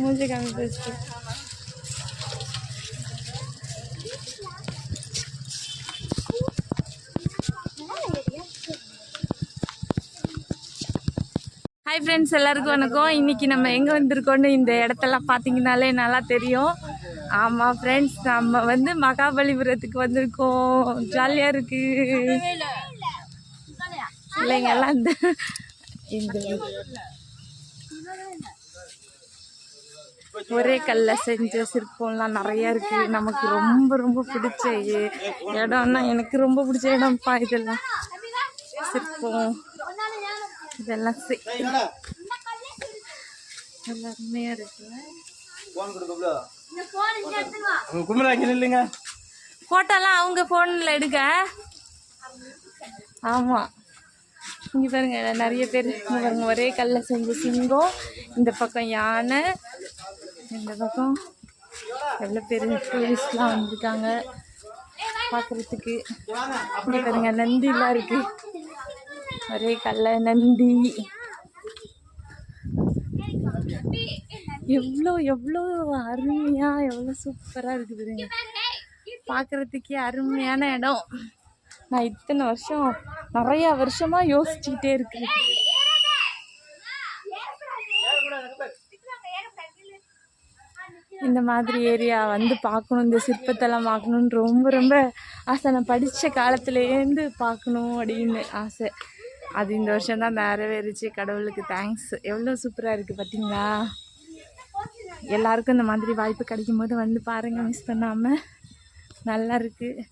मुझे कमी best hi friends, எல்லாருக்கும் வணக்கம். இன்றைக்கி நம்ம எங்கே வந்திருக்கோன்னு இந்த இடத்தெல்லாம் பார்த்தீங்கனாலே நல்லா தெரியும். ஆமாம் ஃப்ரெண்ட்ஸ், நம்ம வந்து மகாபலிபுரத்துக்கு வந்திருக்கோம். ஜாலியாக இருக்குது இல்லைங்கெல்லாம். இந்த ஒரே கல்ல செஞ்ச சிற்பம்லாம் நிறையா இருக்குது. நமக்கு ரொம்ப ரொம்ப பிடிச்ச இடம்னா எனக்கு ரொம்ப பிடிச்ச இடம்ப்பா இதெல்லாம். சிற்பம் இதெல்லாம் அருமையா இருக்குல்ல. போட்டோலாம் அவங்க போன்ல எடுக்க. ஆமா, இங்க பாருங்க நிறைய பேர் பாருங்க. ஒரே கல்ல செஞ்ச சிங்கம், இந்த பக்கம் யானை, இந்த பக்கம் எவ்வளோ பேர் டூரிஸ்ட்லாம் வந்திருக்காங்க பார்க்குறதுக்கு. இங்கே பாருங்க நந்திலாம் இருக்கு. ஒரே கல்ல நந்தி. எவ்வளோ எவ்வளோ அருமையா, எவ்வளோ சூப்பராக இருக்குதுங்க பார்க்குறதுக்கே. அருமையான இடம். நான் இத்தனை வருஷம் நிறையா வருஷமாக யோசிச்சுக்கிட்டே இருக்கேன். இந்த மாதிரி ஏரியா வந்து பார்க்கணும், இந்த சிற்பத்தெல்லாம் பார்க்கணுன்னு ரொம்ப ரொம்ப ஆசை. நான் படித்த காலத்துலேருந்து பார்க்கணும் அப்படின்னு ஆசை. அது இந்த வருஷம்தான் நிறைவேறிச்சு. கடவுளுக்கு தேங்க்ஸ். எவ்வளோ சூப்பராக இருக்குது பார்த்தீங்களா. எல்லாருக்கும் இந்த மாதிரி வாய்ப்பு கிடைக்கும் போது வந்து பாருங்கள், மிஸ் பண்ணாமல். நல்லா இருக்குது.